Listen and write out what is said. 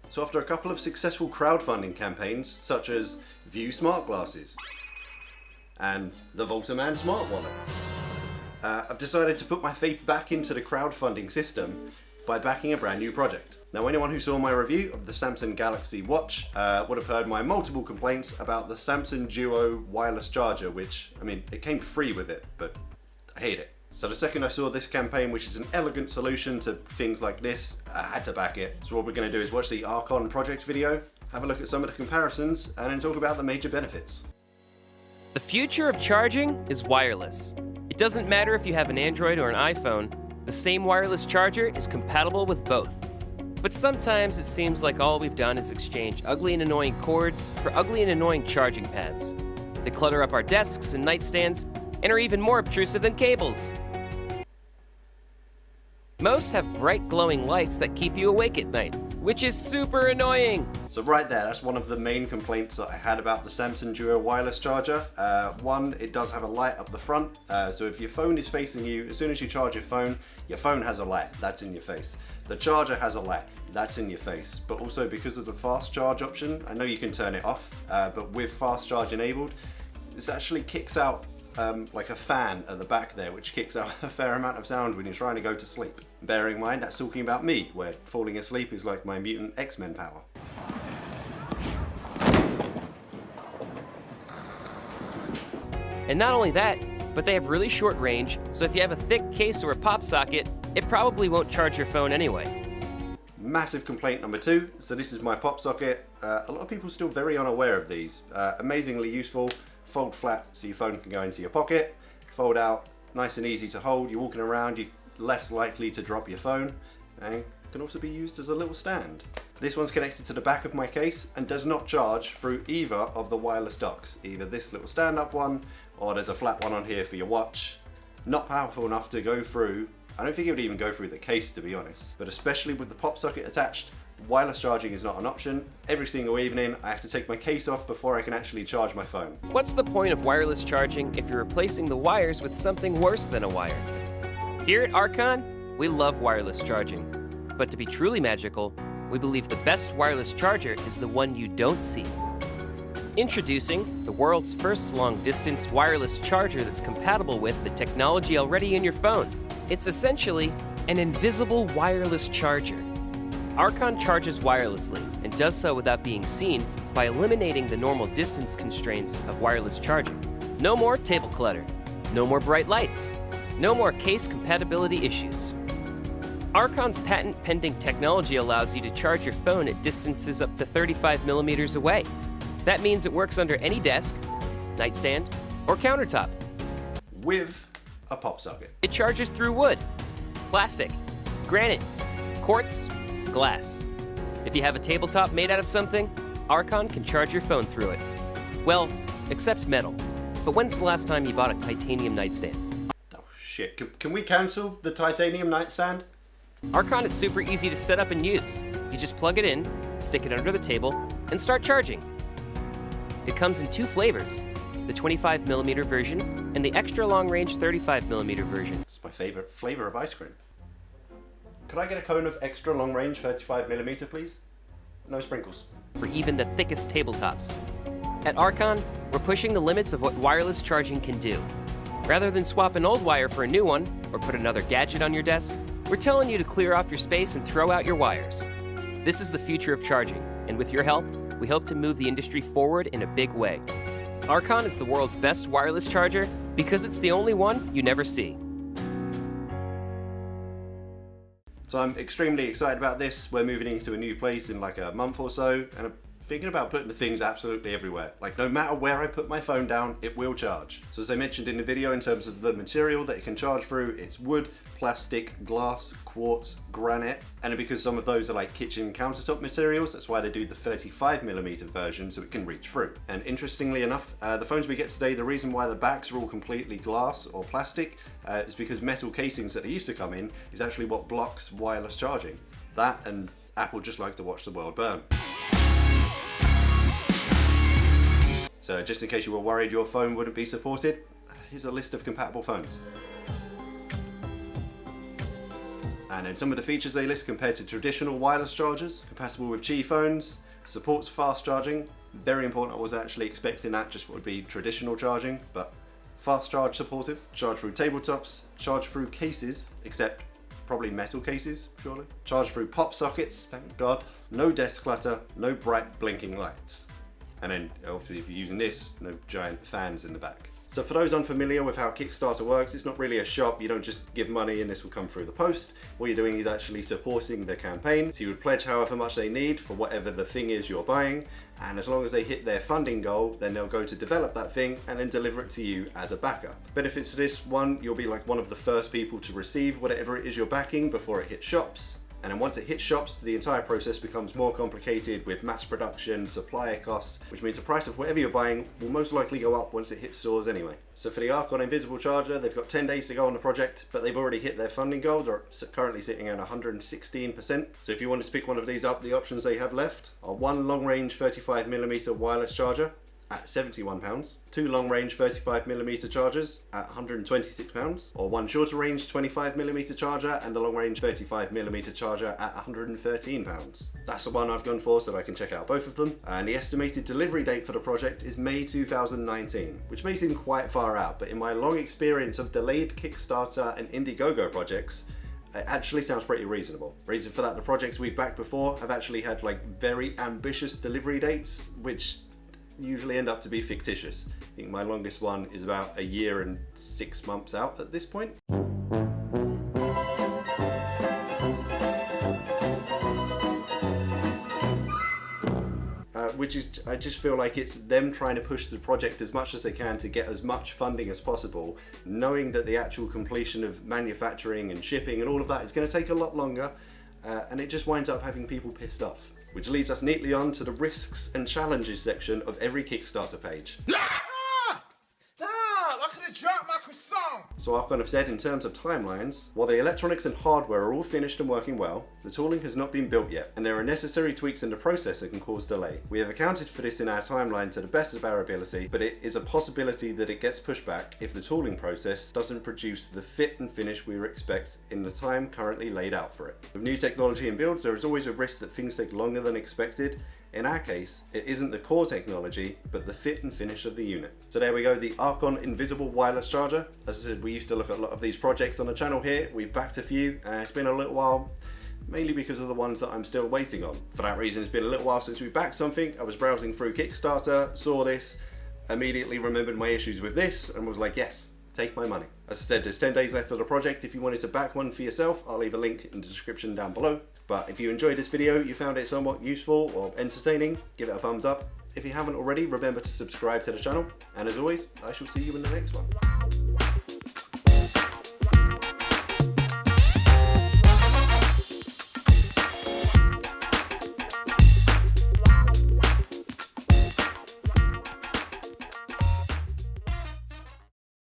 So after a couple of successful crowdfunding campaigns, such as View Smart Glasses and the Voltaman Smart Wallet, I've decided to put my faith back into the crowdfunding system by backing a brand new project. Now, anyone who saw my review of the Samsung Galaxy Watch would have heard my multiple complaints about the Samsung Duo wireless charger, which, I mean, it came free with it, but I hate it. So the second I saw this campaign, which is an elegant solution to things like this, I had to back it. So what we're going to do is watch the Archon project video, have a look at some of the comparisons, and then talk about the major benefits. The future of charging is wireless. It doesn't matter if you have an Android or an iPhone, the same wireless charger is compatible with both. But sometimes it seems like all we've done is exchange ugly and annoying cords for ugly and annoying charging pads. They clutter up our desks and nightstands and are even more obtrusive than cables. Most have bright glowing lights that keep you awake at night, which is super annoying. So right there, that's one of the main complaints that I had about the Samsung Duo wireless charger. One, it does have a light up the front, so if your phone is facing you, as soon as you charge your phone has a light, that's in your face. The charger has a light, that's in your face. But also because of the fast charge option, I know you can turn it off, but with fast charge enabled, this actually kicks out like a fan at the back there, which kicks out a fair amount of sound when you're trying to go to sleep. Bearing in mind, that's talking about me, where falling asleep is like my mutant X-Men power. And not only that, but they have really short range, so if you have a thick case or a pop socket, it probably won't charge your phone anyway. Massive complaint number two, so this is my pop socket. A lot of people are still very unaware of these. Amazingly useful, fold flat so your phone can go into your pocket, fold out, nice and easy to hold. You're walking around, you're less likely to drop your phone, and can also be used as a little stand. This one's connected to the back of my case and does not charge through either of the wireless docks, either this little stand-up one or there's a flat one on here for your watch. Not powerful enough to go through, I don't think it would even go through the case, to be honest, but especially with the pop socket attached, wireless charging is not an option. Every single evening I have to take my case off before I can actually charge my phone. What's the point of wireless charging if you're replacing the wires with something worse than a wire? Here at Archon, we love wireless charging. But to be truly magical, we believe the best wireless charger is the one you don't see. Introducing the world's first long-distance wireless charger that's compatible with the technology already in your phone. It's essentially an invisible wireless charger. Archon charges wirelessly and does so without being seen by eliminating the normal distance constraints of wireless charging. No more table clutter, no more bright lights, no more case compatibility issues. Archon's patent-pending technology allows you to charge your phone at distances up to 35 millimeters away. That means it works under any desk, nightstand, or countertop. With a pop socket. It charges through wood, plastic, granite, quartz, glass. If you have a tabletop made out of something, Archon can charge your phone through it. Well, except metal. But when's the last time you bought a titanium nightstand? Oh shit, can we cancel the titanium nightstand? Archon is super easy to set up and use. You just plug it in, stick it under the table, and start charging. It comes in two flavors, the 25mm version and the extra long-range 35mm version. It's my favorite flavor of ice cream. Could I get a cone of extra long-range 35mm, please? No sprinkles. For even the thickest tabletops. At Archon, we're pushing the limits of what wireless charging can do. Rather than swap an old wire for a new one, or put another gadget on your desk, we're telling you to clear off your space and throw out your wires. This is the future of charging, and with your help, we hope to move the industry forward in a big way. Archon is the world's best wireless charger because it's the only one you never see. So I'm extremely excited about this. We're moving into a new place in like a month or so, and I'm thinking about putting the things absolutely everywhere. Like no matter where I put my phone down, it will charge. So as I mentioned in the video, in terms of the material that it can charge through, it's wood, plastic, glass, quartz, granite, and because some of those are like kitchen countertop materials, that's why they do the 35mm version so it can reach through. And interestingly enough, the phones we get today, the reason why the backs are all completely glass or plastic is because metal casings that they used to come in is actually what blocks wireless charging. That and Apple just like to watch the world burn. So just in case you were worried your phone wouldn't be supported, here's a list of compatible phones. And then some of the features they list compared to traditional wireless chargers: compatible with Qi phones, supports fast charging. Very important, I wasn't actually expecting that, just what would be traditional charging, but fast charge supportive, charge through tabletops, charge through cases, except probably metal cases, surely. Charge through pop sockets, thank God. No desk clutter, no bright blinking lights. And then obviously if you're using this, no giant fans in the back. So for those unfamiliar with how Kickstarter works, it's not really a shop. You don't just give money and this will come through the post. What you're doing is actually supporting the campaign. So you would pledge however much they need for whatever the thing is you're buying. And as long as they hit their funding goal, then they'll go to develop that thing and then deliver it to you as a backer. Benefits to this one, you'll be like one of the first people to receive whatever it is you're backing before it hits shops. And then once it hits shops, the entire process becomes more complicated with mass production, supplier costs, which means the price of whatever you're buying will most likely go up once it hits stores anyway. So for the Archon Invisible Charger, they've got 10 days to go on the project, but they've already hit their funding goal. They're currently sitting at 116%. So if you wanted to pick one of these up, the options they have left are one long-range 35mm wireless charger at £71, two long-range 35mm chargers at £126, or one shorter range 25mm charger and a long-range 35mm charger at £113. That's the one I've gone for so that I can check out both of them. And the estimated delivery date for the project is May 2019, which may seem quite far out, but in my long experience of delayed Kickstarter and Indiegogo projects, it actually sounds pretty reasonable. Reason for that, the projects we've backed before have actually had like very ambitious delivery dates, which usually end up to be fictitious. I think my longest one is about 1 year and 6 months out at this point. Which is, I just feel like it's them trying to push the project as much as they can to get as much funding as possible, knowing that the actual completion of manufacturing and shipping and all of that is going to take a lot longer, and it just winds up having people pissed off. Which leads us neatly on to the risks and challenges section of every Kickstarter page. Stop! I could have dropped my croissant! So I've kind of said in terms of timelines, while the electronics and hardware are all finished and working well, the tooling has not been built yet, and there are necessary tweaks in the process that can cause delay. We have accounted for this in our timeline to the best of our ability, but it is a possibility that it gets pushed back if the tooling process doesn't produce the fit and finish we expect in the time currently laid out for it. With new technology and builds, there is always a risk that things take longer than expected. In our case, it isn't the core technology, but the fit and finish of the unit. So there we go, the Archon Invisible Wireless Charger. As I said, we used to look at a lot of these projects on the channel here. We've backed a few, and it's been a little while, mainly because of the ones that I'm still waiting on. For that reason, it's been a little while since we backed something. I was browsing through Kickstarter, saw this, immediately remembered my issues with this, and was like, yes, take my money. As I said, there's 10 days left of the project. If you wanted to back one for yourself, I'll leave a link in the description down below. But if you enjoyed this video, you found it somewhat useful or entertaining, give it a thumbs up. If you haven't already, remember to subscribe to the channel. And as always, I shall see you in the next one.